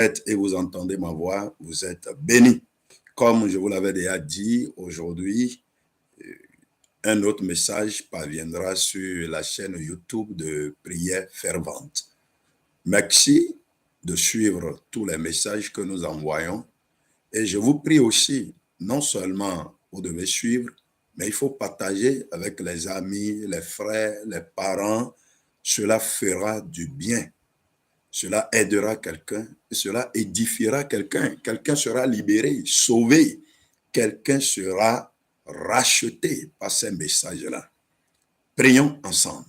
êtes et vous entendez ma voix, vous êtes bénis. Comme je vous l'avais déjà dit, aujourd'hui, un autre message parviendra sur la chaîne YouTube de Prière Fervente. Merci de suivre tous les messages que nous envoyons. Et je vous prie aussi, non seulement vous devez suivre, mais il faut partager avec les amis, les frères, les parents. Cela fera du bien. Cela aidera quelqu'un, cela édifiera quelqu'un. Quelqu'un sera libéré, sauvé. Quelqu'un sera racheté par ces messages-là. Prions ensemble.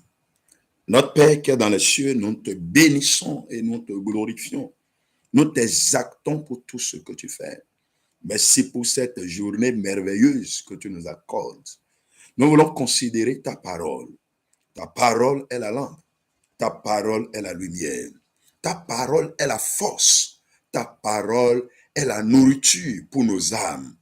Notre Père qui est dans les cieux, nous te bénissons et nous te glorifions. Nous t'exaltons pour tout ce que tu fais. Merci pour cette journée merveilleuse que tu nous accordes. Nous voulons considérer ta parole. Ta parole est la lampe. Ta parole est la lumière. Ta parole est la force. Ta parole est la nourriture pour nos âmes.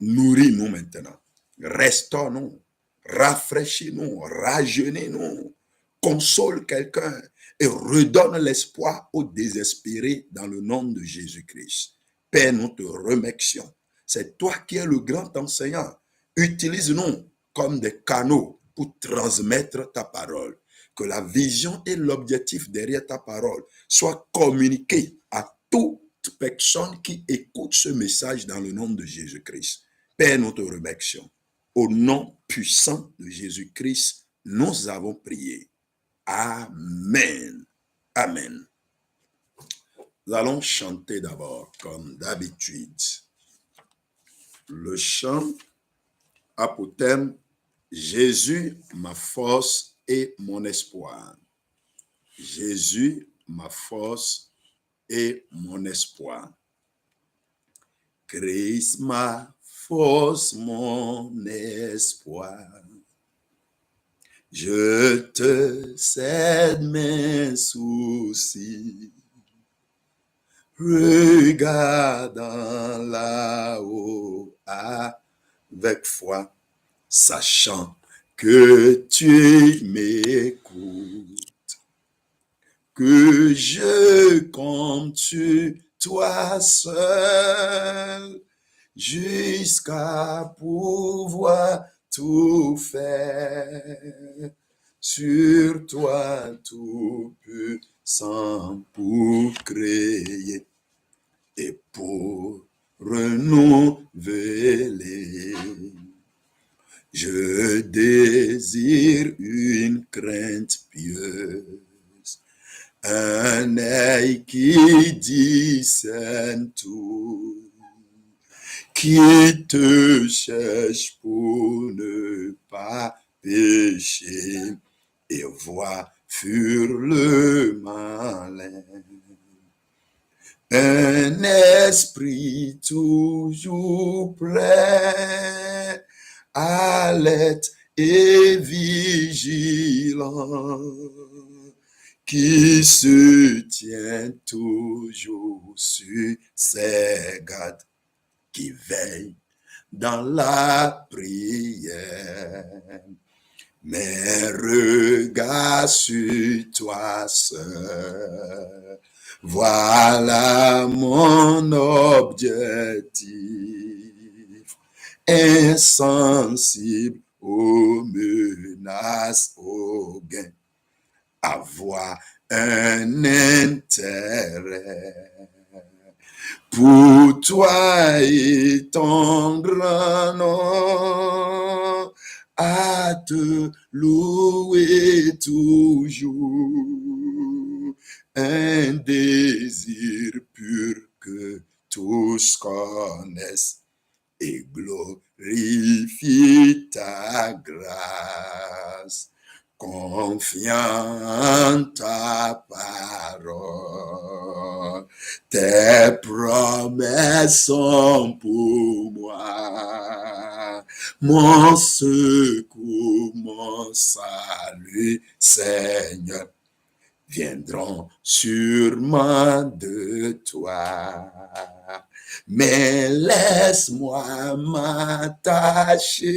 Nourris-nous maintenant. Restaure-nous. Rafraîchis-nous. Rajeunis-nous. Console quelqu'un et redonne l'espoir aux désespérés dans le nom de Jésus-Christ. Père, nous te remercions. C'est toi qui es le grand enseignant. Utilise-nous comme des canaux pour transmettre ta parole. Que la vision et l'objectif derrière ta parole soient communiqués à toute personne qui écoute ce message dans le nom de Jésus-Christ. Père, nous te remercions. Au nom puissant de Jésus-Christ, nous avons prié. Amen. Amen. Nous allons chanter d'abord, comme d'habitude. Le chant a pour thème Jésus, ma force et mon espoir. Jésus, ma force et mon espoir. Christ, ma force, mon espoir. Je te cède mes soucis. Regardant là-haut avec foi, sachant que tu m'écoutes, que je compte sur toi seul, jusqu'à pouvoir tout faire, sur toi tout puissant pour créer et pour renouveler. Je désire une crainte pieuse, un œil qui discerne tout, qui te cherche pour ne pas pécher et voir fuir le malin. Un esprit toujours prêt, alerte et vigilant, qui se tient toujours sur ses gardes, qui veille dans la prière. Mes regards sur toi seul, voilà mon objectif, insensible aux menaces, aux gains, avoir un intérêt pour toi et ton grand nom, à te louer toujours, un désir pur que tous connaissent et glorifie ta grâce. Confiant en ta parole, tes promesses sont pour moi, mon secours, mon salut, Seigneur, viendront sûrement de toi. Mais laisse-moi m'attacher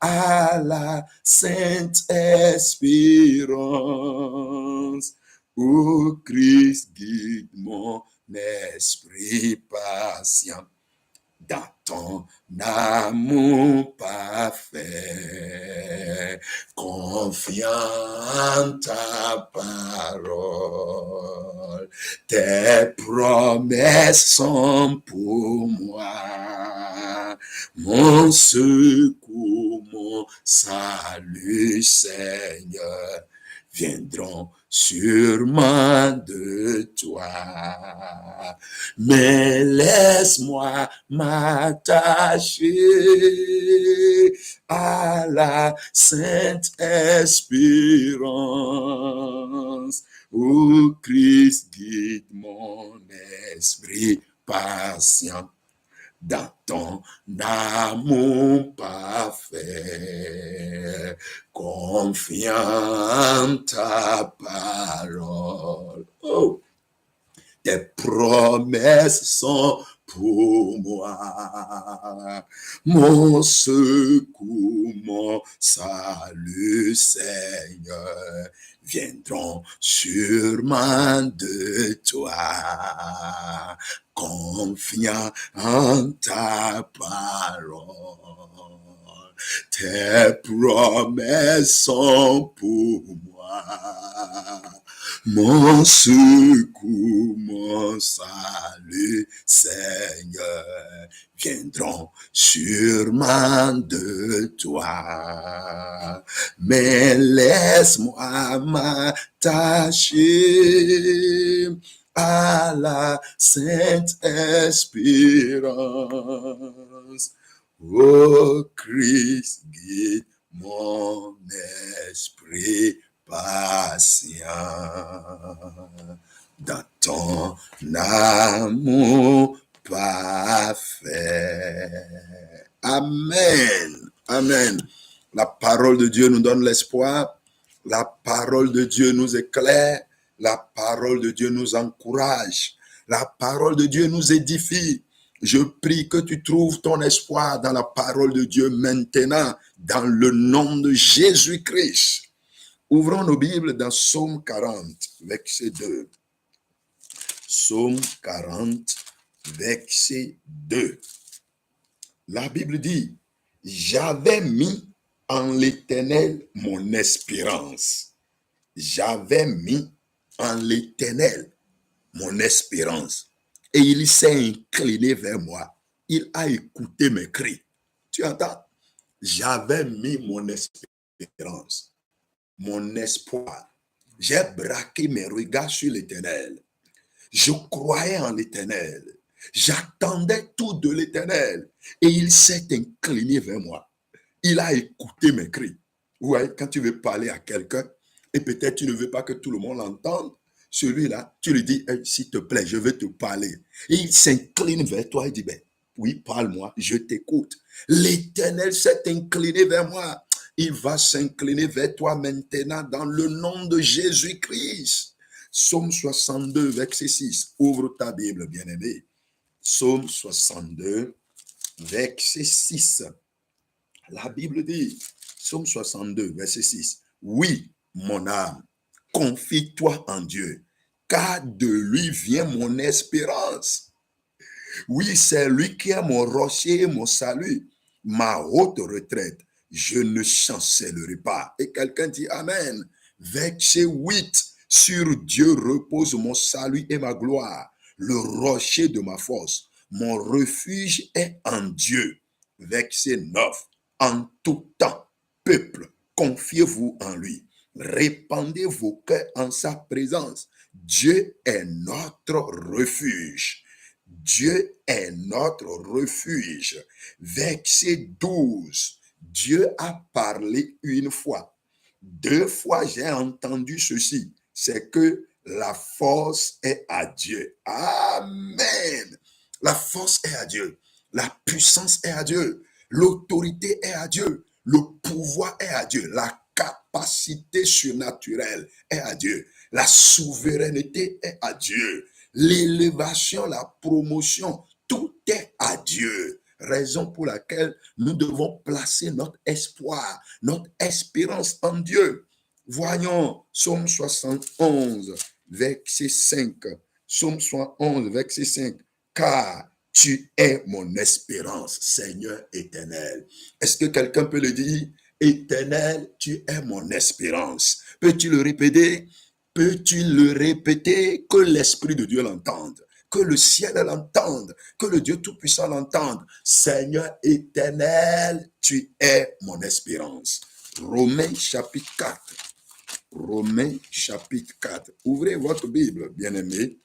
à la sainte espérance, Ô Christ, guide mon esprit patient dans ton amour parfait, confiant en ta parole. Tes promesses sont pour moi, mon secours, mon salut, Seigneur, viendront sûrement de toi. Mais laisse-moi m'attacher à la sainte espérance. Ô Christ, guide mon esprit patient dans ton amour parfait, confiant en ta parole. Oh, tes promesses sont pour moi, mon secours, mon salut, Seigneur, viendront sûrement de toi, confiant en ta parole. Tes promesses sont pour moi, mon secours, mon salut, Seigneur, viendront sûrement de toi. Mais laisse-moi m'attacher à la sainte espérance. Ô Christ, guide mon esprit patient dans ton amour parfait. Amen. Amen. La parole de Dieu nous donne l'espoir. La parole de Dieu nous éclaire. La parole de Dieu nous encourage. La parole de Dieu nous édifie. Je prie que tu trouves ton espoir dans la parole de Dieu maintenant, dans le nom de Jésus-Christ. Ouvrons nos Bibles dans Psaume 40, verset 2. Psaume 40, verset 2. La Bible dit, « J'avais mis en l'Éternel mon espérance. » J'avais mis en l'Éternel mon espérance. Et il s'est incliné vers moi. Il a écouté mes cris. Tu entends? J'avais mis mon espérance, mon espoir. J'ai braqué mes regards sur l'Éternel. Je croyais en l'Éternel. J'attendais tout de l'Éternel. Et il s'est incliné vers moi. Il a écouté mes cris. Ouais, quand tu veux parler à quelqu'un, et peut-être tu ne veux pas que tout le monde l'entende, celui-là, tu lui dis, hey, s'il te plaît, je veux te parler. Et il s'incline vers toi et dit, ben, oui, parle-moi, je t'écoute. L'Éternel s'est incliné vers moi. Il va s'incliner vers toi maintenant dans le nom de Jésus-Christ. Psaume 62, verset 6. Ouvre ta Bible, bien-aimé. Psaume 62, verset 6. La Bible dit, Psaume 62, verset 6. Oui, mon âme, confie-toi en Dieu, car de lui vient mon espérance. Oui, c'est lui qui est mon rocher et mon salut, ma haute retraite. Je ne chancellerai pas. Et quelqu'un dit Amen. Verset 8. Sur Dieu repose mon salut et ma gloire, le rocher de ma force. Mon refuge est en Dieu. Verset 9. En tout temps, peuple, confiez-vous en lui. Répandez vos cœurs en sa présence. Dieu est notre refuge. Dieu est notre refuge. Verset 12. Dieu a parlé une fois. Deux fois, j'ai entendu ceci. C'est que la force est à Dieu. Amen. La force est à Dieu. La puissance est à Dieu. L'autorité est à Dieu. Le pouvoir est à Dieu. La capacité surnaturelle est à Dieu. La souveraineté est à Dieu. L'élévation, la promotion, tout est à Dieu. Raison pour laquelle nous devons placer notre espoir, notre espérance en Dieu. Voyons Psaume 71, verset 5. Psaume 111, verset 5. Car tu es mon espérance, Seigneur éternel. Est-ce que quelqu'un peut le dire? Éternel, tu es mon espérance. Peux-tu le répéter? Peux-tu le répéter? Que l'Esprit de Dieu l'entende, que le ciel l'entende, que le Dieu Tout-Puissant l'entende. Seigneur éternel, tu es mon espérance. Romains chapitre 4. Romains chapitre 4. Ouvrez votre Bible, bien-aimés.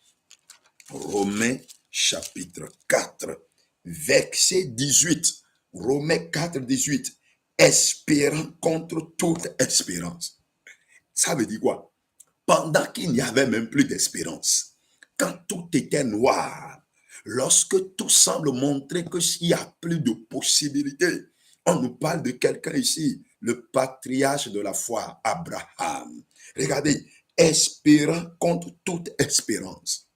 Romains chapitre 4, verset 18. Romains 4, 18. Espérant contre toute espérance. Ça veut dire quoi? Pendant qu'il n'y avait même plus d'espérance, quand tout était noir, lorsque tout semble montrer qu'il n'y a plus de possibilités, on nous parle de quelqu'un ici, le patriarche de la foi, Abraham. Regardez, espérant contre toute espérance.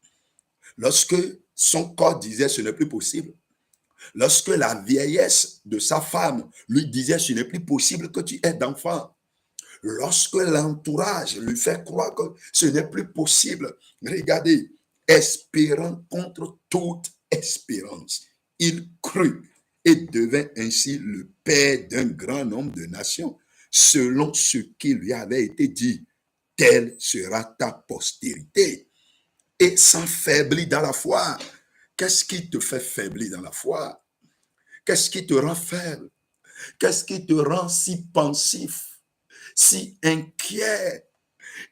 Lorsque son corps disait ce n'est plus possible, lorsque la vieillesse de sa femme lui disait ce n'est plus possible que tu aies d'enfant, lorsque l'entourage lui fait croire que ce n'est plus possible, regardez, espérant contre toute espérance, il crut et devint ainsi le père d'un grand nombre de nations, selon ce qui lui avait été dit, telle sera ta postérité. Et s'affaiblit dans la foi. Qu'est-ce qui te fait faiblir dans la foi? Qu'est-ce qui te rend faible? Qu'est-ce qui te rend si pensif, si inquiet?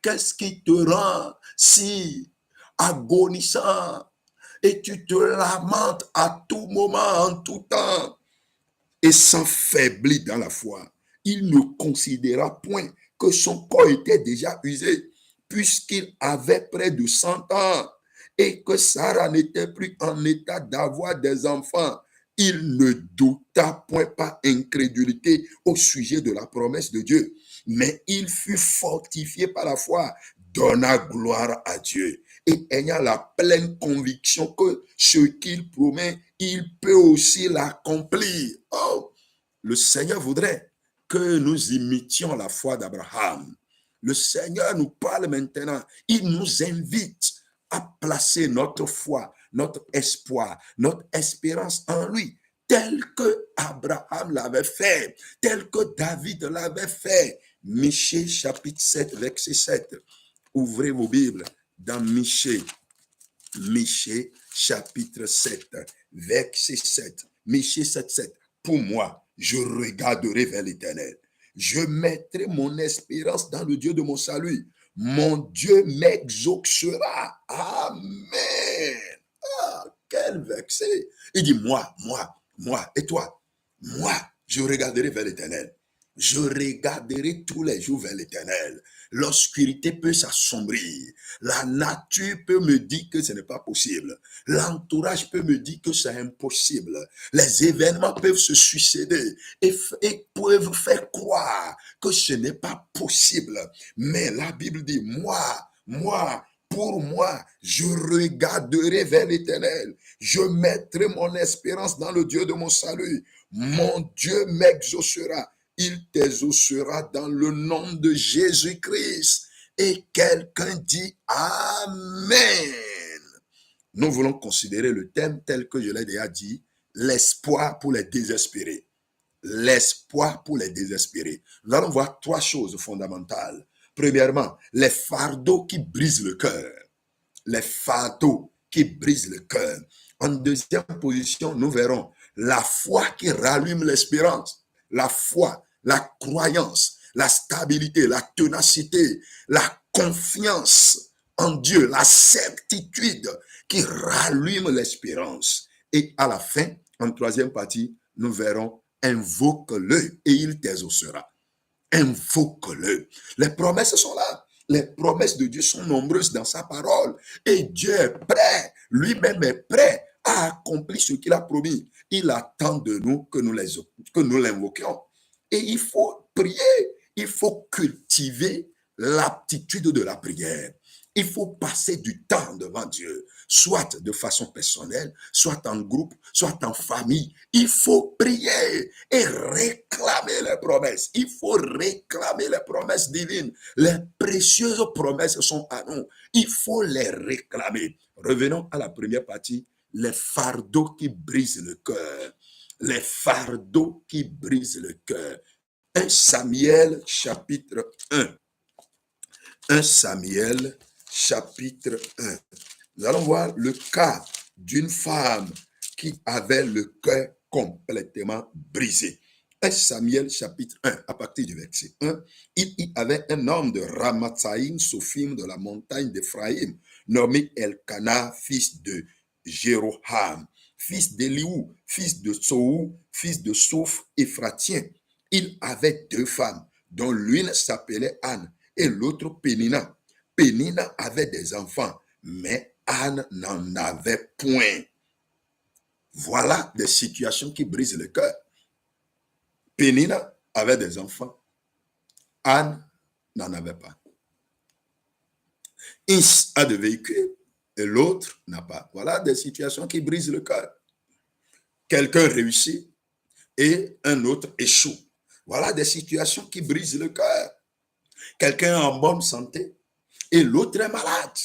Qu'est-ce qui te rend si agonisant? Et tu te lamentes à tout moment, en tout temps, et s'affaiblit dans la foi. Il ne considéra point que son corps était déjà usé, puisqu'il avait près de 100 ans, et que Sarah n'était plus en état d'avoir des enfants. Il ne douta point par incrédulité au sujet de la promesse de Dieu, mais il fut fortifié par la foi, donna gloire à Dieu, et ayant la pleine conviction que ce qu'il promet, il peut aussi l'accomplir. Oh, le Seigneur voudrait que nous imitions la foi d'Abraham. Le Seigneur nous parle maintenant. Il nous invite à placer notre foi, notre espoir, notre espérance en lui, tel que Abraham l'avait fait, tel que David l'avait fait. Michée chapitre 7, verset 7. Ouvrez vos Bibles dans Michée. Michée chapitre 7, verset 7. Michée 7, 7. Pour moi, je regarderai vers l'Éternel. Je mettrai mon espérance dans le Dieu de mon salut. Mon Dieu m'exaucera. Amen. Ah, quel verset. Il dit, moi, et toi, moi, je regarderai vers l'Éternel. Je regarderai tous les jours vers l'Éternel. L'obscurité peut s'assombrir. La nature peut me dire que ce n'est pas possible. L'entourage peut me dire que c'est impossible. Les événements peuvent se succéder et peuvent faire croire que ce n'est pas possible. Mais la Bible dit, pour moi, je regarderai vers l'Éternel. Je mettrai mon espérance dans le Dieu de mon salut. Mon Dieu m'exaucera. Il t'exaucera dans le nom de Jésus-Christ. Et quelqu'un dit Amen. Nous voulons considérer le thème tel que je l'ai déjà dit, l'espoir pour les désespérés. L'espoir pour les désespérés. Nous allons voir trois choses fondamentales. Premièrement, les fardeaux qui brisent le cœur. Les fardeaux qui brisent le cœur. En deuxième position, nous verrons la foi qui rallume l'espérance. La foi, la croyance, la stabilité, la ténacité, la confiance en Dieu, la certitude qui rallume l'espérance. Et à la fin, en troisième partie, nous verrons invoque-le et il t'exaucera. Invoque-le. Les promesses sont là. Les promesses de Dieu sont nombreuses dans sa parole. Et Dieu est prêt, lui-même est prêt à accomplir ce qu'il a promis. Il attend de nous que nous l'invoquions. Et il faut prier, il faut cultiver l'aptitude de la prière. Il faut passer du temps devant Dieu, soit de façon personnelle, soit en groupe, soit en famille. Il faut prier et réclamer les promesses. Il faut réclamer les promesses divines. Les précieuses promesses sont à nous. Il faut les réclamer. Revenons à la première partie, les fardeaux qui brisent le cœur. Les fardeaux qui brisent le cœur. 1 Samuel chapitre 1. 1 Samuel chapitre 1. Nous allons voir le cas d'une femme qui avait le cœur complètement brisé. 1 Samuel chapitre 1, à partir du verset 1, il y avait un homme de Ramathaïm, Sophim, de la montagne d'Éphraïm, nommé Elkana, fils de Jéroham, fils d'Eliou, fils de Soou, fils de Souf, Éphratien. Il avait deux femmes, dont l'une s'appelait Anne et l'autre Pénina. Pénina avait des enfants, mais Anne n'en avait point. Voilà des situations qui brisent le cœur. Pénina avait des enfants, Anne n'en avait pas. Un a de véhicules et l'autre n'a pas. Voilà des situations qui brisent le cœur. Quelqu'un réussit et un autre échoue. Voilà des situations qui brisent le cœur. Quelqu'un est en bonne santé et l'autre est malade.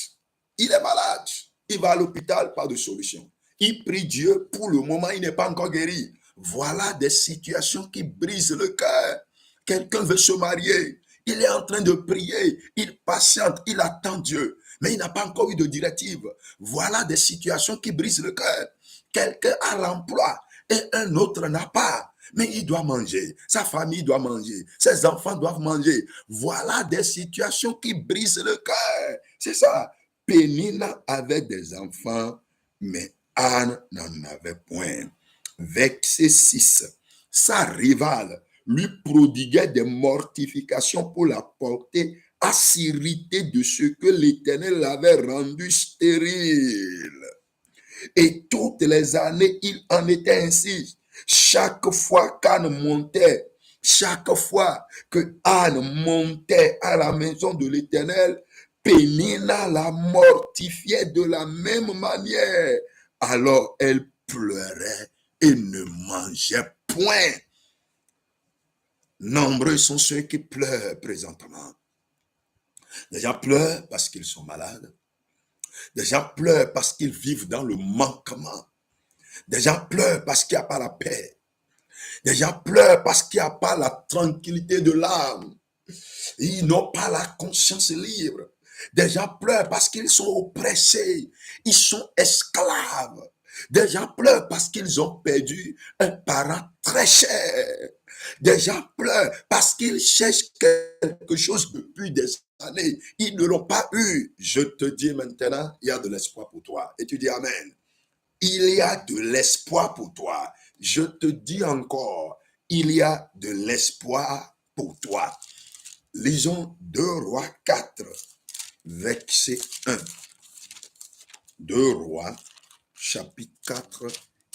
Il est malade. Il va à l'hôpital, pas de solution. Il prie Dieu, pour le moment, il n'est pas encore guéri. Voilà des situations qui brisent le cœur. Quelqu'un veut se marier. Il est en train de prier. Il patiente, il attend Dieu. Mais il n'a pas encore eu de directive. Voilà des situations qui brisent le cœur. Quelqu'un a l'emploi et un autre n'a pas. Mais il doit manger, sa famille doit manger, ses enfants doivent manger. Voilà des situations qui brisent le cœur. C'est ça. Pénina avait des enfants, mais Anne n'en avait point. Verset 6. Sa rivale lui prodiguait des mortifications pour la porter à s'irriter de ce que l'Éternel l'avait rendu stérile. Et toutes les années, il en était ainsi. Chaque fois qu'Anne montait, chaque fois que Anne montait à la maison de l'Éternel, Pénina la mortifiait de la même manière. Alors elle pleurait et ne mangeait point. Nombreux sont ceux qui pleurent présentement. Les gens pleurent parce qu'ils sont malades. Des gens pleurent parce qu'ils vivent dans le manquement. Des gens pleurent parce qu'il n'y a pas la paix. Des gens pleurent parce qu'il n'y a pas la tranquillité de l'âme. Ils n'ont pas la conscience libre. Des gens pleurent parce qu'ils sont oppressés. Ils sont esclaves. Des gens pleurent parce qu'ils ont perdu un parent très cher. Des gens pleurent parce qu'ils cherchent quelque chose depuis des années. Ils ne l'ont pas eu. Je te dis maintenant, il y a de l'espoir pour toi. Et tu dis Amen. Il y a de l'espoir pour toi. Je te dis encore, il y a de l'espoir pour toi. Lisons 2 Rois 4, verset 1. 2 Rois, chapitre 4,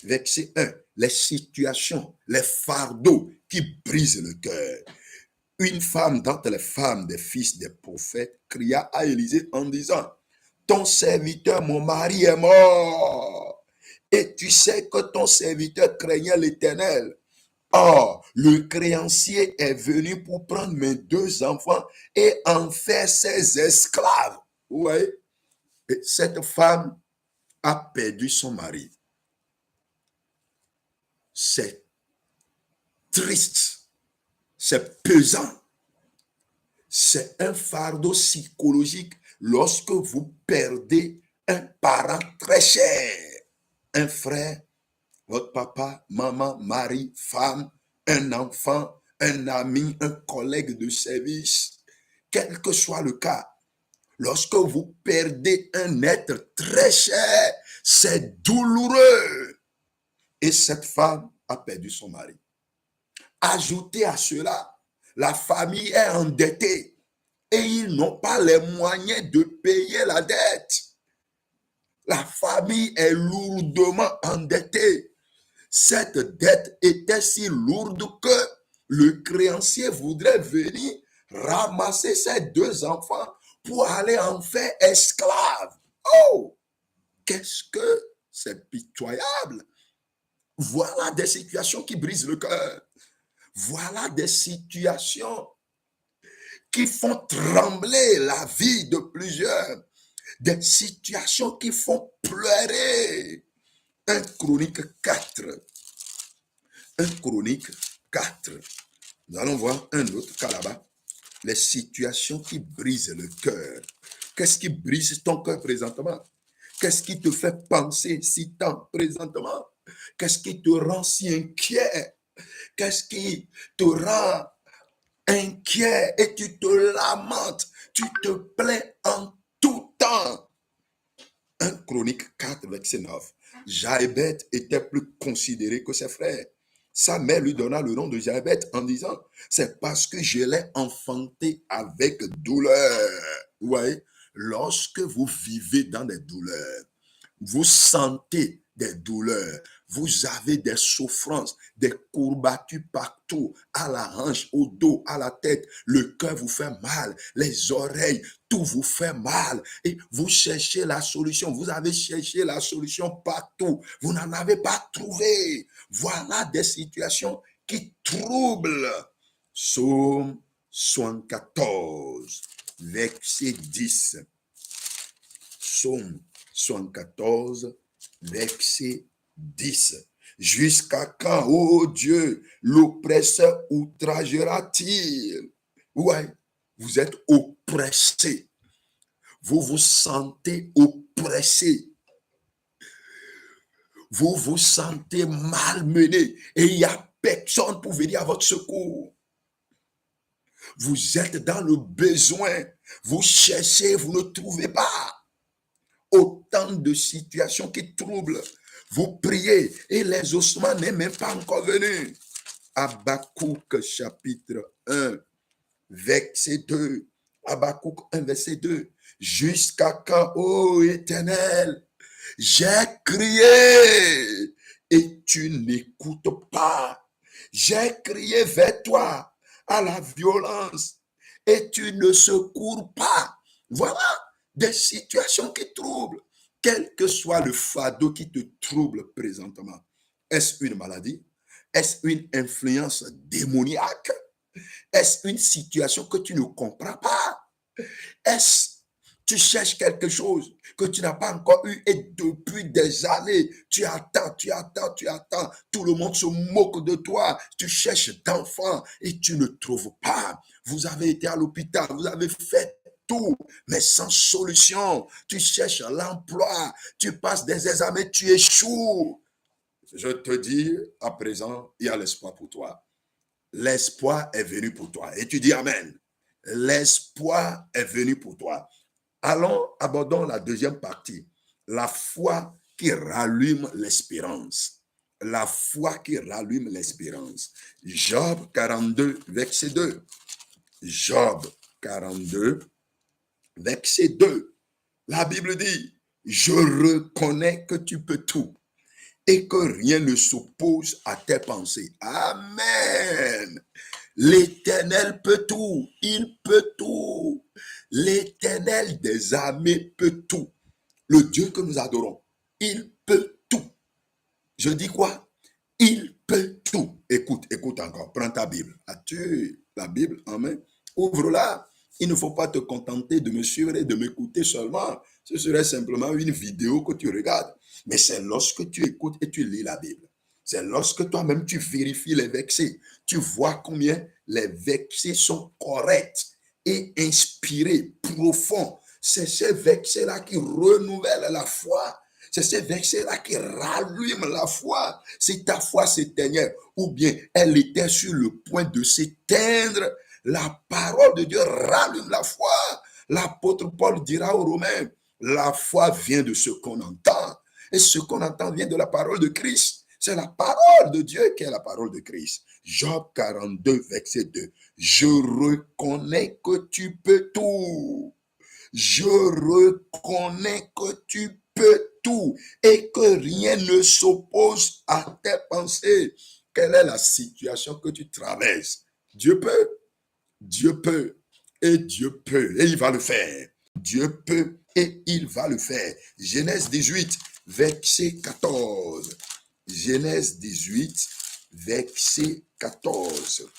verset 1. Les situations, les fardeaux qui brisent le cœur. Une femme d'entre les femmes des fils des prophètes cria à Élisée en disant, « Ton serviteur, mon mari, est mort. Et tu sais que ton serviteur craignait l'Éternel. Or, le créancier est venu pour prendre mes 2 enfants et en faire ses esclaves. » Vous voyez? Et cette femme a perdu son mari. C'est triste. C'est pesant. C'est un fardeau psychologique lorsque vous perdez un parent très cher. Un frère, votre papa, maman, mari, femme, un enfant, un ami, un collègue de service, quel que soit le cas, lorsque vous perdez un être très cher, c'est douloureux. Et cette femme a perdu son mari. Ajoutez à cela, la famille est endettée et ils n'ont pas les moyens de payer la dette. La famille est lourdement endettée. Cette dette était si lourde que le créancier voudrait venir ramasser ses 2 enfants pour aller en faire esclave. Oh, qu'est-ce que c'est pitoyable. Voilà des situations qui brisent le cœur. Voilà des situations qui font trembler la vie de plusieurs. Des situations qui font pleurer. 1 Chronique 4. 1 Chronique 4. Nous allons voir un autre cas là-bas. Les situations qui brisent le cœur. Qu'est-ce qui brise ton cœur présentement? Qu'est-ce qui te fait penser si tant présentement? Qu'est-ce qui te rend si inquiet? Qu'est-ce qui te rend inquiet et tu te lamentes? Tu te plains en tout temps. 1 Chronique 4, verset 9. Jaébet était plus considéré que ses frères. Sa mère lui donna le nom de Jaébet en disant, c'est parce que je l'ai enfanté avec douleur. Vous voyez, lorsque vous vivez dans des douleurs, vous sentez des douleurs, vous avez des souffrances, des courbatures partout, à la hanche, au dos, à la tête, le cœur vous fait mal, les oreilles, tout vous fait mal et vous cherchez la solution. Vous avez cherché la solution partout, vous n'en avez pas trouvé. Voilà des situations qui troublent. Psaume 74, verset 10. Psaume 74, verset 10. Jusqu'à quand, ô Dieu, l'oppresseur outragera-t-il? Ouais, vous êtes oppressé. Vous vous sentez oppressé. Vous vous sentez malmené et il n'y a personne pour venir à votre secours. Vous êtes dans le besoin. Vous cherchez, vous ne trouvez pas. Autant de situations qui troublent. Vous priez et les ossements n'est même pas encore venu. Habakkuk chapitre 1, verset 2. Habakkuk 1, verset 2. Jusqu'à quand, ô Éternel, j'ai crié et tu n'écoutes pas. J'ai crié vers toi à la violence et tu ne secours pas. Voilà des situations qui troublent. Quel que soit le fardeau qui te trouble présentement. Est-ce une maladie? Est-ce une influence démoniaque? Est-ce une situation que tu ne comprends pas? Est-ce tu cherches quelque chose que tu n'as pas encore eu et depuis des années, tu attends. Tout le monde se moque de toi. Tu cherches d'enfants et tu ne trouves pas. Vous avez été à l'hôpital, vous avez fait tout, mais sans solution. Tu cherches l'emploi, tu passes des examens, tu échoues. Je te dis, à présent, il y a l'espoir pour toi. L'espoir est venu pour toi. Et tu dis Amen. L'espoir est venu pour toi. Allons, abordons la deuxième partie. La foi qui rallume l'espérance. La foi qui rallume l'espérance. Job 42, verset 2. Job 42, verset 2. La Bible dit, je reconnais que tu peux tout et que rien ne s'oppose à tes pensées. Amen. L'Éternel peut tout, il peut tout. L'Éternel des armées peut tout. Le Dieu que nous adorons, il peut tout. Je dis quoi? Il peut tout. Écoute encore, prends ta Bible. As-tu la Bible en main? Ouvre-la. Il ne faut pas te contenter de me suivre et de m'écouter seulement. Ce serait simplement une vidéo que tu regardes. Mais c'est lorsque tu écoutes et tu lis la Bible. C'est lorsque toi-même tu vérifies les versets. Tu vois combien les versets sont corrects et inspirés, profonds. C'est ces versets-là qui renouvellent la foi. C'est ces versets-là qui rallument la foi. Si ta foi s'éteignait ou bien elle était sur le point de s'éteindre, la parole de Dieu rallume la foi. L'apôtre Paul dira aux Romains, la foi vient de ce qu'on entend. Et ce qu'on entend vient de la parole de Christ. C'est la parole de Dieu qui est la parole de Christ. Job 42, verset 2. Je reconnais que tu peux tout. Je reconnais que tu peux tout et que rien ne s'oppose à tes pensées. Quelle est la situation que tu traverses? Dieu peut et Dieu peut et il va le faire. Dieu peut et il va le faire. Genèse 18, verset 14. Genèse 18, verset 14.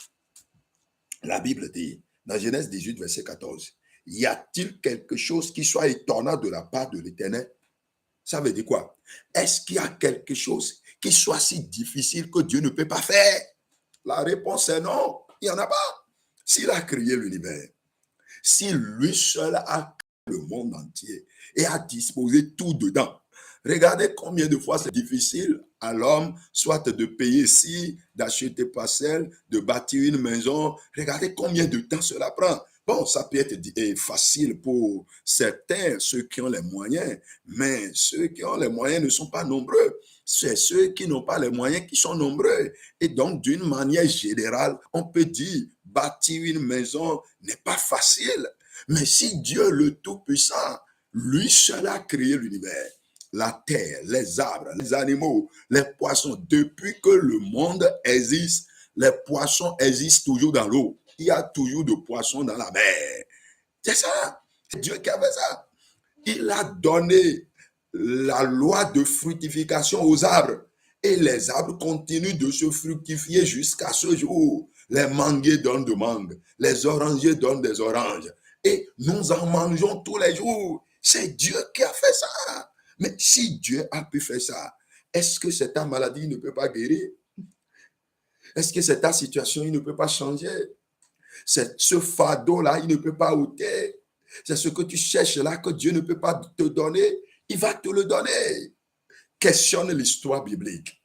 La Bible dit, dans Genèse 18, verset 14, y a-t-il quelque chose qui soit étonnant de la part de l'Éternel? Ça veut dire quoi? Est-ce qu'il y a quelque chose qui soit si difficile que Dieu ne peut pas faire? La réponse est non, il n'y en a pas. S'il a créé l'univers, si lui seul a créé le monde entier et a disposé tout dedans, regardez combien de fois c'est difficile à l'homme, soit de payer ici, d'acheter parcelle, de bâtir une maison. Regardez combien de temps cela prend. Bon, ça peut être facile pour certains, ceux qui ont les moyens, mais ceux qui ont les moyens ne sont pas nombreux. C'est ceux qui n'ont pas les moyens qui sont nombreux. Et donc, d'une manière générale, on peut dire, bâtir une maison n'est pas facile. Mais si Dieu le Tout-Puissant, lui seul a créé l'univers, la terre, les arbres, les animaux, les poissons, depuis que le monde existe, les poissons existent toujours dans l'eau. Il y a toujours de poissons dans la mer. C'est ça. C'est Dieu qui a fait ça. Il a donné la loi de fructification aux arbres. Et les arbres continuent de se fructifier jusqu'à ce jour. Les manguiers donnent des mangues. Les orangers donnent des oranges. Et nous en mangeons tous les jours. C'est Dieu qui a fait ça. Mais si Dieu a pu faire ça, est-ce que c'est ta maladie, il ne peut pas guérir? Est-ce que c'est ta situation, il ne peut pas changer? C'est ce fardeau-là, il ne peut pas ôter. C'est ce que tu cherches là que Dieu ne peut pas te donner. Il va te le donner. Questionne l'histoire biblique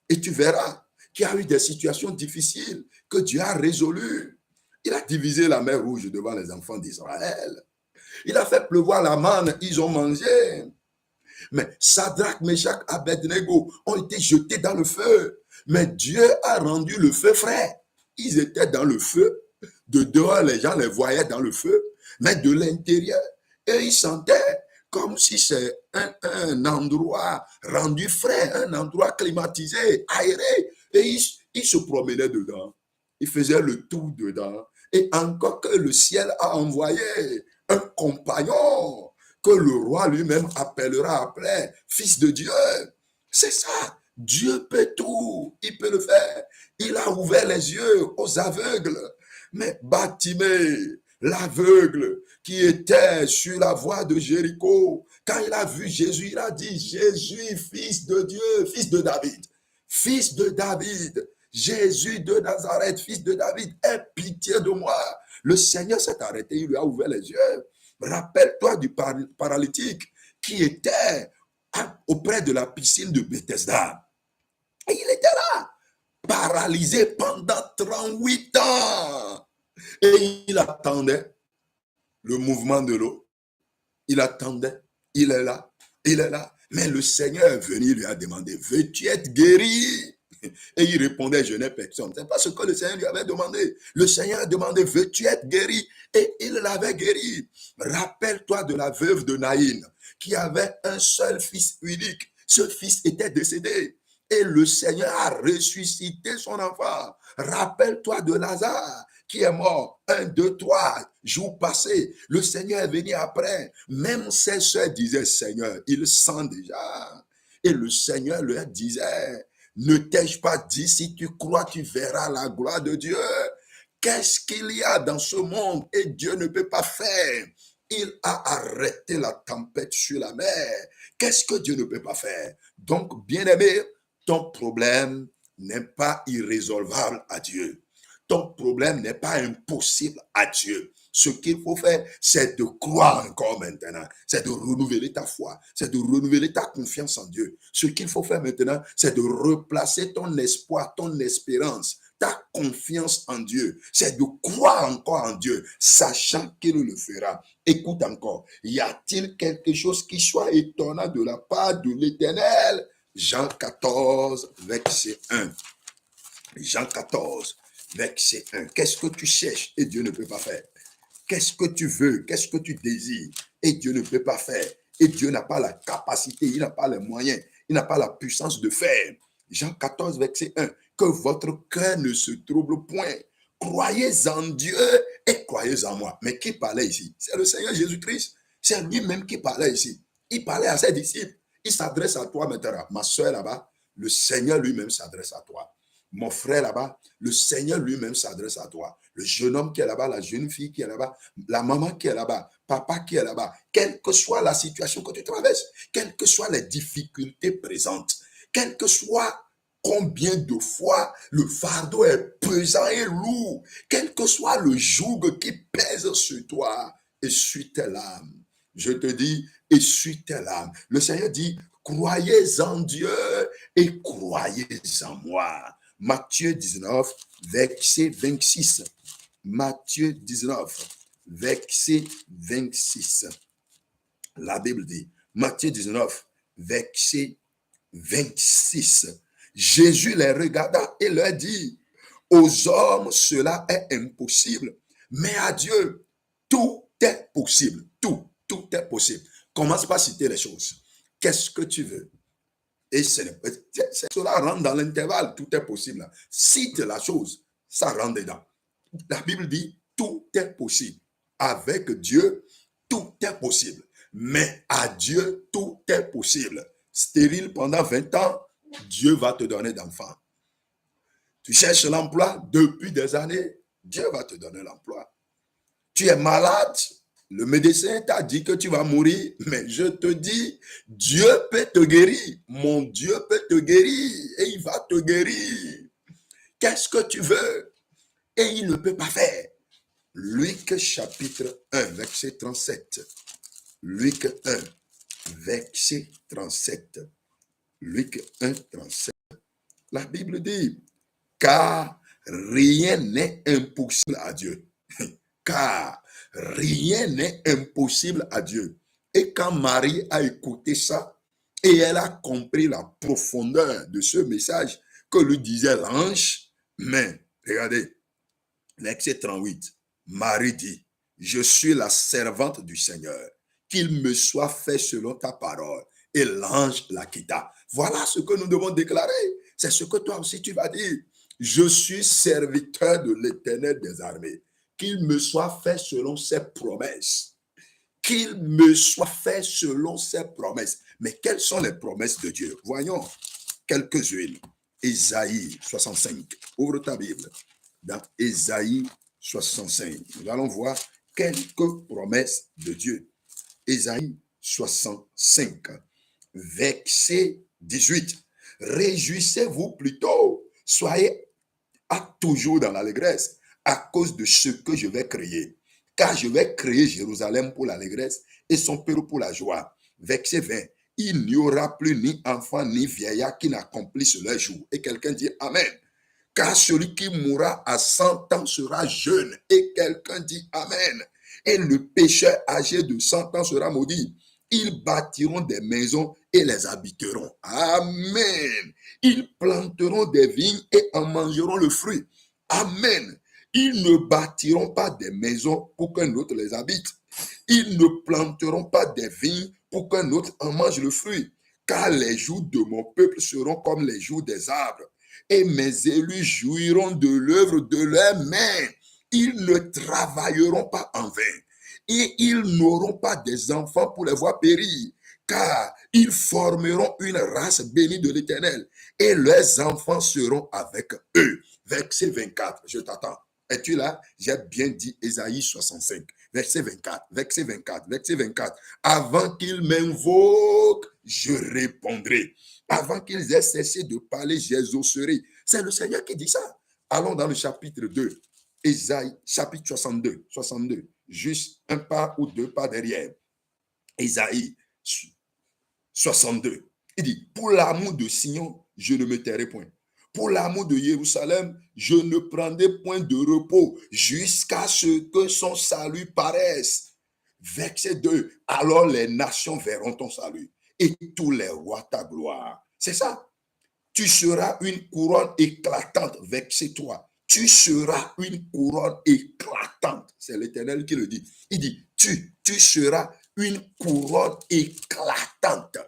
et tu verras qu'il y a eu des situations difficiles que Dieu a résolues. Il a divisé la mer Rouge devant les enfants d'Israël. Il a fait pleuvoir la manne, ils ont mangé. Mais Sadrach, Meshach, Abednego ont été jetés dans le feu. Mais Dieu a rendu le feu frais. Ils étaient dans le feu. De dehors, les gens les voyaient dans le feu. Mais de l'intérieur, et ils sentaient comme si c'est un endroit rendu frais, un endroit climatisé, aéré. Et ils se promenaient dedans. Ils faisaient le tour dedans. Et encore que le ciel a envoyé un compagnon que le roi lui-même appellera après fils de Dieu. C'est ça. Dieu peut tout. Il peut le faire. Il a ouvert les yeux aux aveugles. Mais Bartimée, l'aveugle qui était sur la voie de Jéricho, quand il a vu Jésus, il a dit, Jésus, fils de Dieu, fils de David, fils de David, Jésus de Nazareth, fils de David, aie pitié de moi. Le Seigneur s'est arrêté, il lui a ouvert les yeux. Rappelle-toi du paralytique qui était auprès de la piscine de Bethesda. Et il était là, paralysé pendant 38 ans. Et il attendait le mouvement de l'eau. Il attendait. Il est là. Il est là. Mais le Seigneur est venu, il lui a demandé, veux-tu être guéri? Et il répondait, je n'ai personne. C'est pas ce que le Seigneur lui avait demandé. Le Seigneur a demandé, veux-tu être guéri? Et il l'avait guéri. Rappelle-toi de la veuve de Naïn, qui avait un seul fils unique. Ce fils était décédé. Et le Seigneur a ressuscité son enfant. Rappelle-toi de Lazare, qui est mort 1, 2, 3 jours passés. Le Seigneur est venu après. Même ses soeurs disaient, Seigneur, il sent déjà. Et le Seigneur leur disait, ne t'ai-je pas dit, si tu crois, tu verras la gloire de Dieu. Qu'est-ce qu'il y a dans ce monde et Dieu ne peut pas faire? Il a arrêté la tempête sur la mer. Qu'est-ce que Dieu ne peut pas faire? Donc, bien-aimé, ton problème n'est pas irrésolvable à Dieu. Ton problème n'est pas impossible à Dieu. Ce qu'il faut faire, c'est de croire encore maintenant. C'est de renouveler ta foi. C'est de renouveler ta confiance en Dieu. Ce qu'il faut faire maintenant, c'est de replacer ton espoir, ton espérance, ta confiance en Dieu. C'est de croire encore en Dieu, sachant qu'il le fera. Écoute encore. Y a-t-il quelque chose qui soit étonnant de la part de l'Éternel? Jean 14, verset 1. Jean 14, verset 1. Qu'est-ce que tu cherches et Dieu ne peut pas faire? Qu'est-ce que tu veux? Qu'est-ce que tu désires? Et Dieu ne peut pas faire. Et Dieu n'a pas la capacité, il n'a pas les moyens, il n'a pas la puissance de faire. Jean 14, verset 1. Que votre cœur ne se trouble point. Croyez en Dieu et croyez en moi. Mais qui parlait ici? C'est le Seigneur Jésus-Christ. C'est lui-même qui parlait ici. Il parlait à ses disciples. Il s'adresse à toi maintenant. Ma soeur là-bas, le Seigneur lui-même s'adresse à toi. Mon frère là-bas, le Seigneur lui-même s'adresse à toi. Le jeune homme qui est là-bas, la jeune fille qui est là-bas, la maman qui est là-bas, papa qui est là-bas, quelle que soit la situation que tu traverses, quelles que soient les difficultés présentes, quel que soit combien de fois le fardeau est pesant et lourd, quel que soit le joug qui pèse sur toi, essuie tes larmes. Je te dis, essuie tes larmes. Le Seigneur dit, croyez en Dieu et croyez en moi. Matthieu 19, verset 26. Matthieu 19, verset 26. La Bible dit, Matthieu 19, verset 26. Jésus les regarda et leur dit, aux hommes cela est impossible, mais à Dieu tout est possible. Tout est possible. Commence par citer les choses. Qu'est-ce que tu veux? Et cela rentre dans l'intervalle, tout est possible. Cite la chose, ça rentre dedans. La Bible dit, tout est possible. Avec Dieu, tout est possible. Mais à Dieu, tout est possible. Stérile pendant 20 ans, Dieu va te donner d'enfants. Tu cherches l'emploi depuis des années, Dieu va te donner l'emploi. Tu es malade, le médecin t'a dit que tu vas mourir, mais je te dis, Dieu peut te guérir. Mon Dieu peut te guérir et il va te guérir. Qu'est-ce que tu veux? Et il ne peut pas faire. Luc chapitre 1, verset 37. Luc 1, verset 37. Luc 1, 37. La Bible dit, car rien n'est impossible à Dieu. Car rien n'est impossible à Dieu. Et quand Marie a écouté ça, et elle a compris la profondeur de ce message que lui disait l'ange, mais regardez, verset 38, Marie dit, je suis la servante du Seigneur, qu'il me soit fait selon ta parole. Et l'ange la quitta. Voilà ce que nous devons déclarer. C'est ce que toi aussi tu vas dire. Je suis serviteur de l'Éternel des armées. Qu'il me soit fait selon ses promesses. Qu'il me soit fait selon ses promesses. Mais quelles sont les promesses de Dieu? Voyons quelques-unes. Ésaïe 65. Ouvre ta Bible. Dans Ésaïe 65. Nous allons voir quelques promesses de Dieu. Ésaïe 65, verset 18. Réjouissez-vous plutôt, soyez toujours dans l'allégresse à cause de ce que je vais créer. Car je vais créer Jérusalem pour l'allégresse et son peuple pour la joie. Verset 20. Il n'y aura plus ni enfant ni vieillard qui n'accomplisse leur jour. Et quelqu'un dit Amen. Car celui qui mourra à 100 ans sera jeune. Et quelqu'un dit Amen. Et le pécheur âgé de 100 ans sera maudit. Ils bâtiront des maisons et les habiteront. Amen. Ils planteront des vignes et en mangeront le fruit. Amen. Ils ne bâtiront pas des maisons pour qu'un autre les habite. Ils ne planteront pas des vignes pour qu'un autre en mange le fruit. Car les jours de mon peuple seront comme les jours des arbres. Et mes élus jouiront de l'œuvre de leurs mains. Ils ne travailleront pas en vain. Et ils n'auront pas des enfants pour les voir périr. Car ils formeront une race bénie de l'Éternel. Et leurs enfants seront avec eux. Verset 24, je t'attends. Es-tu là? J'ai bien dit Ésaïe 65, verset 24, verset 24, verset 24. Avant qu'ils m'invoquent, je répondrai. Avant qu'ils aient cessé de parler, j'exaucerai. C'est le Seigneur qui dit ça. Allons dans le chapitre 2, Ésaïe, chapitre 62, juste un pas ou deux pas derrière. Ésaïe 62. Il dit, pour l'amour de Sion, je ne me tairai point. Pour l'amour de Jérusalem, je ne prendrai point de repos jusqu'à ce que son salut paraisse. Verset 2. Alors les nations verront ton salut et tous les rois ta gloire. C'est ça. Tu seras une couronne éclatante. Verset 3. Tu seras une couronne éclatante. C'est l'Éternel qui le dit. Il dit, tu seras une couronne éclatante.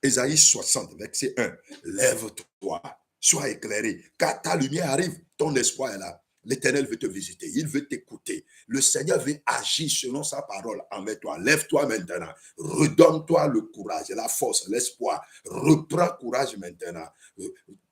Ésaïe 60, verset 1. Lève-toi. Sois éclairé, car ta lumière arrive, ton espoir est là. L'Éternel veut te visiter, il veut t'écouter. Le Seigneur veut agir selon sa parole envers toi. Lève-toi maintenant, redonne-toi le courage, la force, l'espoir. Reprends courage maintenant.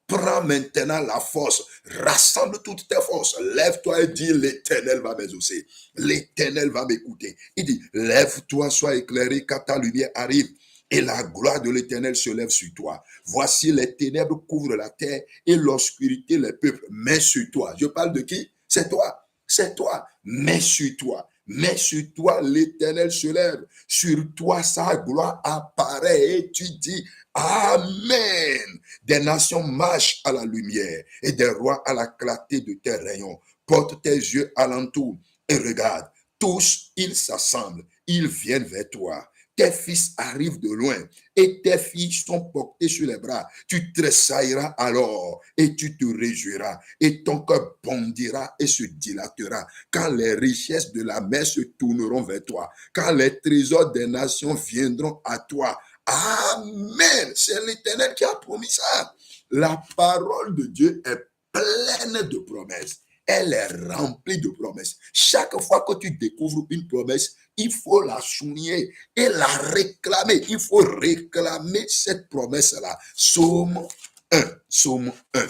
Prends maintenant la force, rassemble toutes tes forces, lève-toi et dis, l'Éternel va m'exaucer, l'Éternel va m'écouter. Il dit, lève-toi, sois éclairé, car ta lumière arrive, et la gloire de l'Éternel se lève sur toi. Voici les ténèbres couvrent la terre, et l'obscurité les peuples. Mais sur toi, je parle de qui? C'est toi, mais sur toi. Mais sur toi, l'Éternel se lève. Sur toi, sa gloire apparaît. Et tu dis, Amen. Des nations marchent à la lumière et des rois à la clarté de tes rayons. Porte tes yeux alentour et regarde. Tous, ils s'assemblent. Ils viennent vers toi. Tes fils arrivent de loin et tes filles sont portées sur les bras. Tu tressailleras alors et tu te réjouiras et ton cœur bondira et se dilatera quand les richesses de la mer se tourneront vers toi, quand les trésors des nations viendront à toi. Amen. C'est l'Éternel qui a promis ça. La parole de Dieu est pleine de promesses. Elle est remplie de promesses. Chaque fois que tu découvres une promesse, il faut la souligner et la réclamer. Il faut réclamer cette promesse-là. Psaume 1. Psaume 1.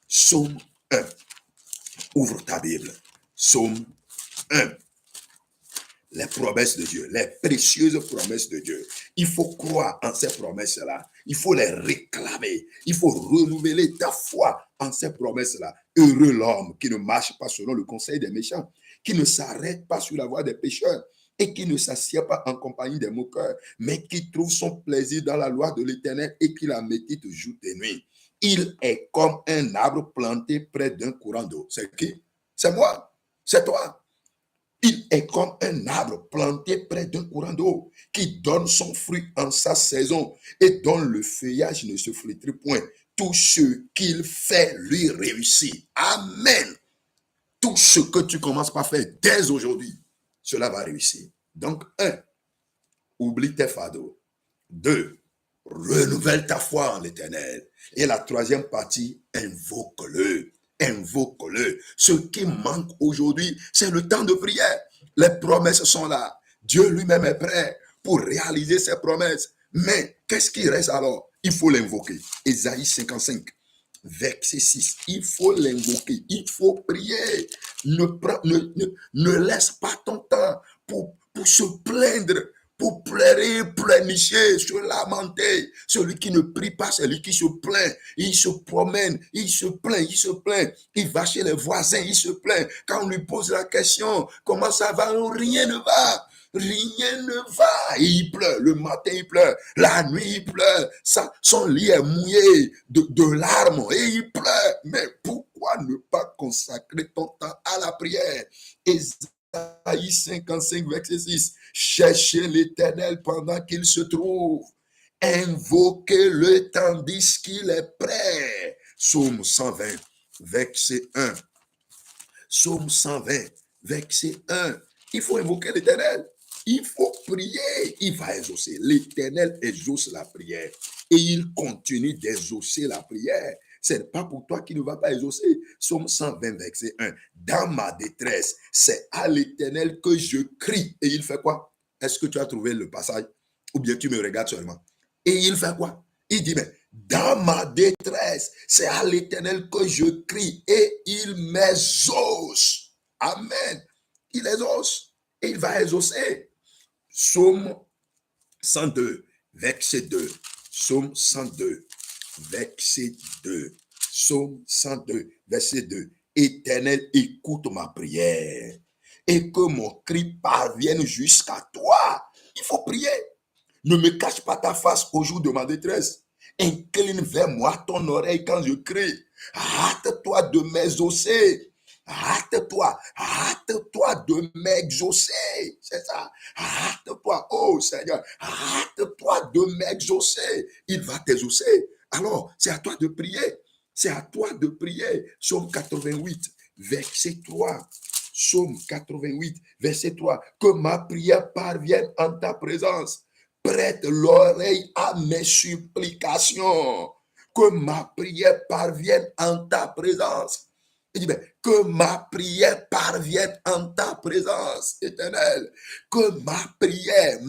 Psaume 1. Ouvre ta Bible. Psaume 1. Les promesses de Dieu, les précieuses promesses de Dieu. Il faut croire en ces promesses-là. Il faut les réclamer. Il faut renouveler ta foi en ces promesses-là. Heureux l'homme qui ne marche pas selon le conseil des méchants, qui ne s'arrête pas sur la voie des pécheurs et qui ne s'assied pas en compagnie des moqueurs, mais qui trouve son plaisir dans la loi de l'Éternel et qui la médite jour et nuit. Il est comme un arbre planté près d'un courant d'eau. C'est qui? C'est moi. C'est toi. Il est comme un arbre planté près d'un courant d'eau qui donne son fruit en sa saison et dont le feuillage ne se flétrit point. Tout ce qu'il fait lui réussit. Amen. Tout ce que tu commences par faire dès aujourd'hui, cela va réussir. Donc, 1, oublie tes fardeaux. 2, renouvelle ta foi en l'Éternel. Et la troisième partie, invoque-le. Invoque-le. Ce qui manque aujourd'hui, c'est le temps de prière. Les promesses sont là. Dieu lui-même est prêt pour réaliser ses promesses. Mais qu'est-ce qui reste alors? Il faut l'invoquer. Ésaïe 55, verset 6. Il faut l'invoquer. Il faut prier. Ne laisse pas ton temps pour se plaindre, pour pleurer, pleurnicher, se lamenter. Celui qui ne prie pas, c'est lui qui se plaint. Il se promène, il se plaint. Il va chez les voisins, il se plaint. Quand on lui pose la question, comment ça va? Rien ne va. Rien ne va. Et il pleure. Le matin, il pleure. La nuit, il pleure. Son lit est mouillé de larmes et il pleure. Mais pourquoi ne pas consacrer ton temps à la prière? Ésaïe 55, verset 6. Cherchez l'Éternel pendant qu'il se trouve. Invoquez-le tandis qu'il est prêt. Psaume 120, verset 1. Psaume 120, verset 1. Il faut invoquer l'Éternel. Il faut prier. Il va exaucer. L'Éternel exauce la prière. Et il continue d'exaucer la prière. Ce n'est pas pour toi qui ne va pas exaucer. Psaume 120, verset 1. Dans ma détresse, c'est à l'Éternel que je crie. Et il fait quoi? Est-ce que tu as trouvé le passage? Ou bien tu me regardes seulement? Et il fait quoi? Il dit, mais dans ma détresse, c'est à l'Éternel que je crie et il m'exauce. Amen. Il exauce et il va exaucer. Psaume 102, verset 2. Psaume 102, verset 2. Psaume 102, verset 2. Éternel, écoute ma prière et que mon cri parvienne jusqu'à toi. Il faut prier. Ne me cache pas ta face au jour de ma détresse. Incline vers moi ton oreille quand je crie. Hâte-toi de m'exaucer. Hâte-toi de m'exaucer. C'est ça. Hâte-toi, oh Seigneur, hâte-toi de m'exaucer. Il va t'exaucer. Alors, c'est à toi de prier. C'est à toi de prier. Psaume 88, verset 3. Psaume 88, verset 3. Que ma prière parvienne en ta présence. Prête l'oreille à mes supplications. Que ma prière parvienne en ta présence. Il dit, mais que ma prière parvienne en ta présence éternelle. Que ma prière,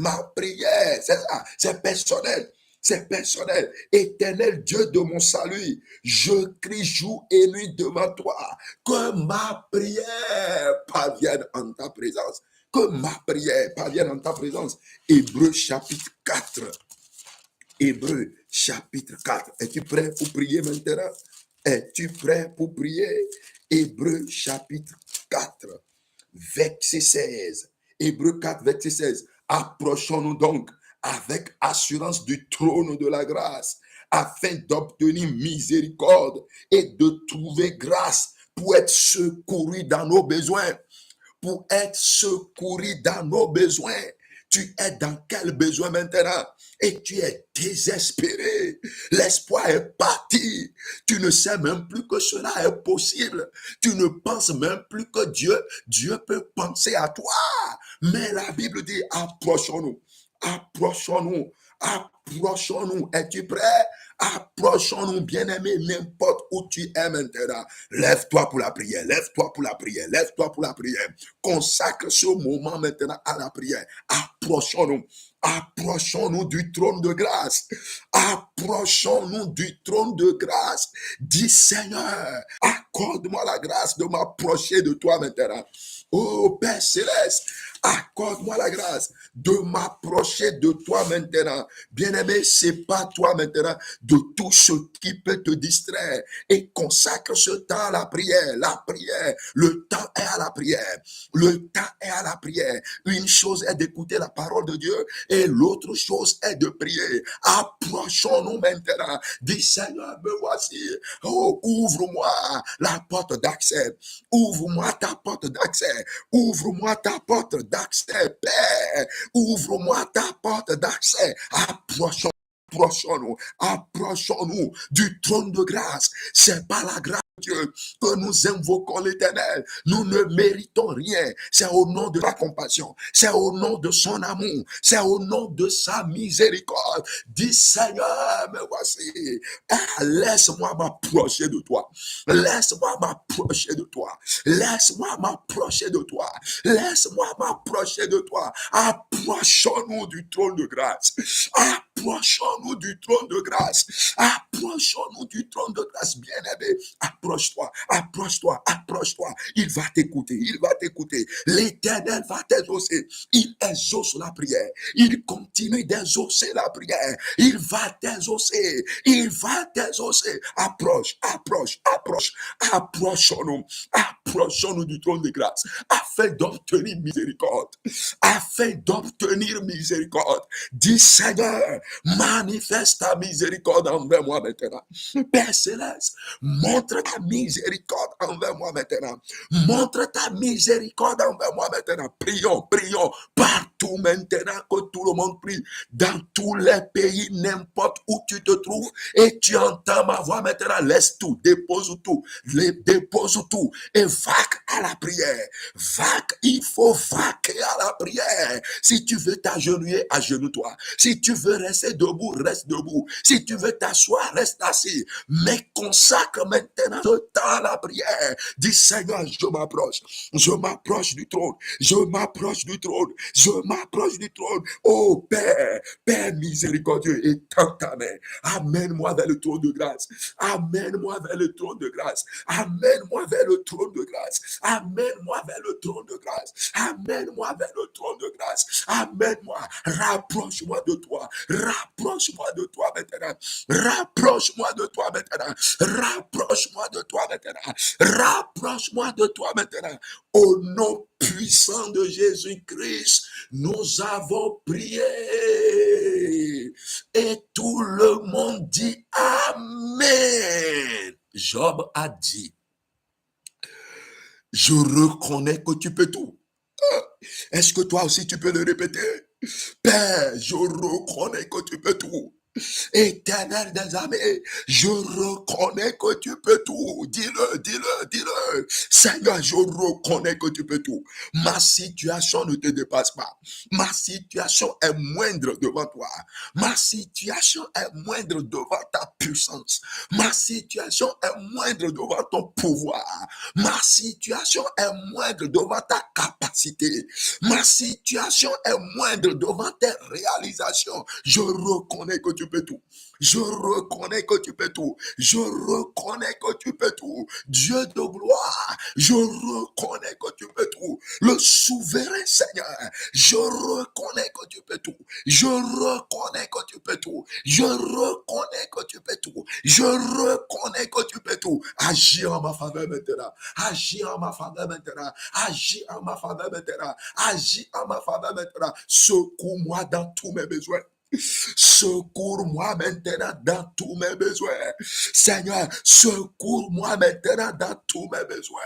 c'est ça, c'est personnel. C'est personnel. Éternel Dieu de mon salut, je crie jour et nuit devant toi. Que ma prière parvienne en ta présence. Que ma prière parvienne en ta présence. Hébreu chapitre 4. Hébreu chapitre 4. Es-tu prêt pour prier maintenant? Es-tu prêt pour prier? Hébreu chapitre 4, verset 16. Hébreu 4, verset 16. Approchons-nous donc avec assurance du trône de la grâce, afin d'obtenir miséricorde et de trouver grâce pour être secouru dans nos besoins. Pour être secouru dans nos besoins. Tu es dans quel besoin maintenant? Et tu es désespéré. L'espoir est parti. Tu ne sais même plus que cela est possible. Tu ne penses même plus que Dieu peut penser à toi. Mais la Bible dit, approchons-nous. Approchons-nous. Approchons-nous. Es-tu prêt? Approchons-nous, bien-aimés, n'importe où tu es maintenant. Lève-toi pour la prière, lève-toi pour la prière, lève-toi pour la prière. Consacre ce moment maintenant à la prière. Approchons-nous. Approchons-nous du trône de grâce. Approchons-nous du trône de grâce. Dis Seigneur, accorde-moi la grâce de m'approcher de toi maintenant. Oh Père Céleste, accorde-moi la grâce de m'approcher de toi maintenant. Bien-aimé, sépare toi maintenant de tout ce qui peut te distraire et consacre ce temps à la prière. La prière, le temps est à la prière. Le temps est à la prière. Une chose est d'écouter la parole de Dieu et l'autre chose est de prier. Approchons-nous maintenant. Dis Seigneur, me voici. Oh, ouvre-moi la porte d'accès. Ouvre-moi ta porte d'accès. Ouvre-moi ta porte d'accès, Père. Ouvre-moi ta porte d'accès. Approchons-nous du trône de grâce. C'est par la grâce de Dieu que nous invoquons l'Éternel. Nous ne méritons rien. C'est au nom de la compassion. C'est au nom de son amour. C'est au nom de sa miséricorde. Dis Seigneur, me voici. Laisse-moi m'approcher de toi. Laisse-moi m'approcher de toi. Laisse-moi m'approcher de toi. Laisse-moi m'approcher de toi. Approchons-nous du trône de grâce. Approchons-nous du trône de grâce. Approchons-nous du trône de grâce, bien-aimé. Approche-toi, approche-toi, approche-toi. Il va t'écouter, il va t'écouter. L'Éternel va t'exaucer. Il exauce la prière. Il continue d'exaucer la prière. Il va t'exaucer. Il va t'exaucer. Approche, approche, approche. Approchons-nous. Approchons-nous du trône de grâce afin d'obtenir miséricorde. Afin d'obtenir miséricorde. Dis Seigneur, manifeste ta miséricorde envers moi maintenant. Père Céleste, montre ta miséricorde envers moi maintenant. Montre ta miséricorde envers moi maintenant. Prions, prions partout maintenant que tout le monde prie. Dans tous les pays, n'importe où tu te trouves et tu entends ma voix maintenant. Laisse tout, dépose tout, dépose tout et vaque à la prière. Vaque, il faut vaquer à la prière. Si tu veux t'agenouiller, agenouille-toi. Si tu veux rester debout, reste debout. Si tu veux t'asseoir, reste assis. Mais consacre maintenant ce temps à la prière. Dis Seigneur, je m'approche du trône. Je m'approche du trône. Je m'approche du trône. Oh Père, Père miséricordieux, étends ta main. Amène-moi vers le trône de grâce. Amène-moi vers le trône de grâce. Amène-moi vers le trône de grâce. Amène-moi vers le trône de grâce. Amène-moi vers le trône de grâce. Amène-moi. Rapproche-moi de toi. Rapproche-moi de toi maintenant. Rapproche-moi de toi maintenant. Rapproche-moi de toi maintenant. Rapproche-moi de toi maintenant. Au nom puissant de Jésus-Christ, nous avons prié. Et tout le monde dit Amen. Job a dit, je reconnais que tu peux tout. Est-ce que toi aussi tu peux le répéter? Père, je reconnais que tu peux tout. Éternel des armées, je reconnais que tu peux tout. Dis-le, dis-le, dis-le. Seigneur, je reconnais que tu peux tout. Ma situation ne te dépasse pas. Ma situation est moindre devant toi. Ma situation est moindre devant ta puissance. Ma situation est moindre devant ton pouvoir. Ma situation est moindre devant ta capacité. Ma situation est moindre devant tes réalisations. Je reconnais que tu peux tout. Je reconnais que tu peux tout. Je reconnais que tu peux tout. Dieu de gloire, je reconnais que tu peux tout. Le souverain Seigneur, je reconnais que tu peux tout. Je reconnais que tu peux tout. Je reconnais que tu peux tout. Je reconnais que tu peux tout. Agis en ma faveur maintenant. Agis en ma faveur maintenant. Agis en ma faveur maintenant. Agis en ma faveur maintenant. Secours-moi dans tous mes besoins. Secours-moi maintenant dans tous mes besoins. Seigneur, secours-moi maintenant dans tous mes besoins.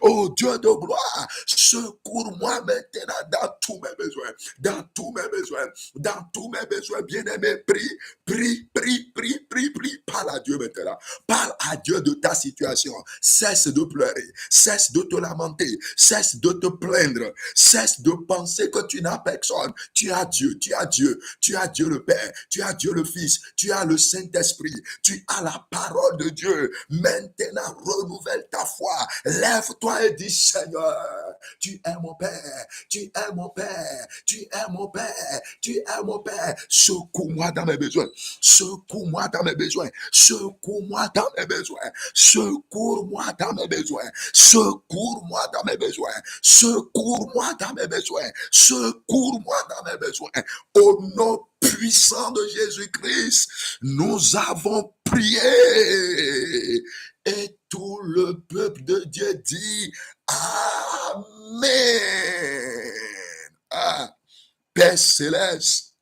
Oh Dieu de gloire, secours-moi maintenant dans tous mes besoins. Dans tous mes besoins. Dans tous mes besoins. Bien-aimé, prie, prie, prie, prie, prie, prie. Parle à Dieu maintenant. Parle à Dieu de ta situation. Cesse de pleurer. Cesse de te lamenter. Cesse de te plaindre. Cesse de penser que tu n'as personne. Tu as Dieu. Tu as Dieu. Tu as Dieu le Père. Tu as Dieu le Fils. Tu as le Saint-Esprit. Tu as la parole de Dieu. Maintenant, renouvelle ta foi. Lève-toi et dis, Seigneur, tu es mon Père. Tu es mon Père. Tu es mon Père. Tu es mon Père. Secours-moi dans mes besoins. Secours-moi dans mes besoins. Secours-moi dans mes besoins. Secours-moi dans mes besoins. Secours-moi dans mes besoins. Secours-moi dans mes besoins. Secours-moi dans mes besoins. Au nom puissant de Jésus-Christ, nous avons prié. Et tout le peuple de Dieu dit Amen. Ah, Père céleste,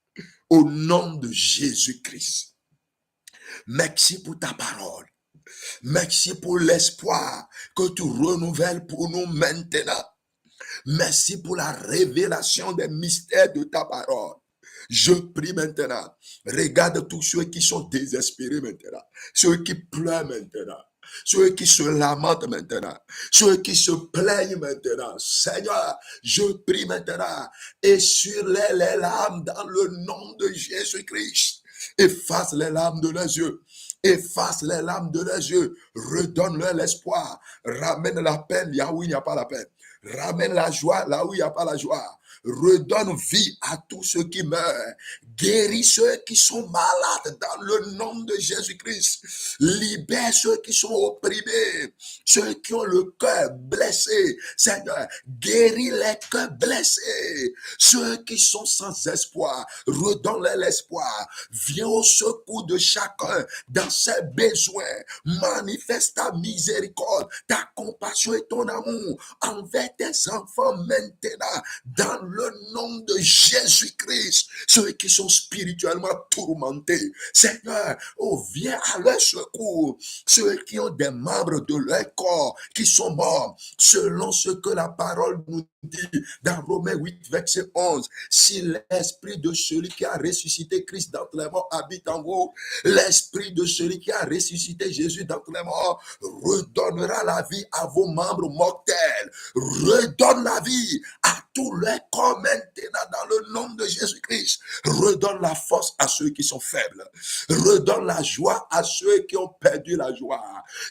au nom de Jésus-Christ, merci pour ta parole. Merci pour l'espoir que tu renouvelles pour nous maintenant. Merci pour la révélation des mystères de ta parole. Je prie maintenant. Regarde tous ceux qui sont désespérés maintenant. Ceux qui pleurent maintenant. Ceux qui se lamentent maintenant. Ceux qui se plaignent maintenant. Seigneur, je prie maintenant. Essuie-les les larmes dans le nom de Jésus-Christ. Efface les larmes de leurs yeux. Efface les larmes de leurs yeux. Redonne-leur l'espoir. Ramène la peine là où il n'y a pas la peine. Ramène la joie là où il n'y a pas la joie. Redonne vie à tous ceux qui meurent. Guéris ceux qui sont malades dans le nom de Jésus-Christ. Libère ceux qui sont opprimés. Ceux qui ont le cœur blessé. Seigneur, guéris les cœurs blessés. Ceux qui sont sans espoir, redonne-leur l'espoir. Viens au secours de chacun dans ses besoins. Manifeste ta miséricorde, ta compassion et ton amour envers tes enfants maintenant, dans le nom de Jésus-Christ. Ceux qui sont spirituellement tourmentés, Seigneur, oh, viens à leur secours. Ceux qui ont des membres de leur corps qui sont morts, selon ce que la parole nous dit dans Romains 8, verset 11. Si l'esprit de celui qui a ressuscité Christ d'entre les morts habite en vous, l'esprit de celui qui a ressuscité Jésus d'entre les morts redonnera la vie à vos membres mortels. Redonne la vie à tous les corps maintenant dans le nom de Jésus-Christ. Redonne la force à ceux qui sont faibles. Redonne la joie à ceux qui ont perdu la joie.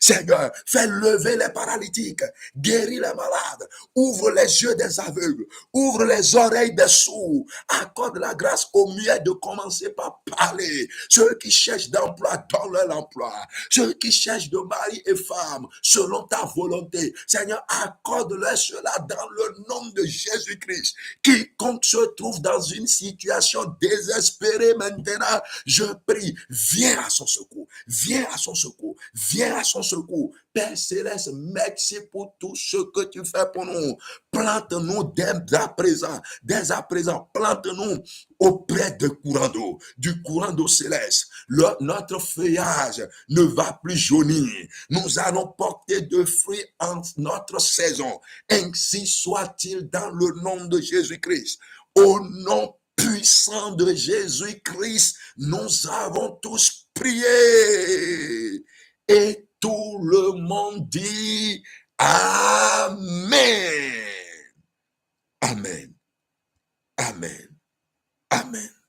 Seigneur, fais lever les paralytiques, guéris les malades, ouvre les yeux des aveugles, ouvre les oreilles des sourds, accorde la grâce aux muets de commencer par parler. Ceux qui cherchent d'emploi, donne-leur l'emploi. Ceux qui cherchent de mari et femme, selon ta volonté, Seigneur, accorde-leur cela dans le nom de Jésus-Christ. Quiconque se trouve dans une situation désespérée maintenant, je prie, viens à son secours, viens à son secours, viens à son secours. Père Céleste, merci pour tout ce que tu fais pour nous. Plante-nous dès à présent, plante-nous auprès du courant d'eau céleste. Notre feuillage ne va plus jaunir. Nous allons porter de fruits en notre saison. Ainsi soit-il dans le nom de Jésus-Christ. Au nom puissant de Jésus-Christ, nous avons tous prié. Et tout le monde dit Amen. Amen. Amen. Amen.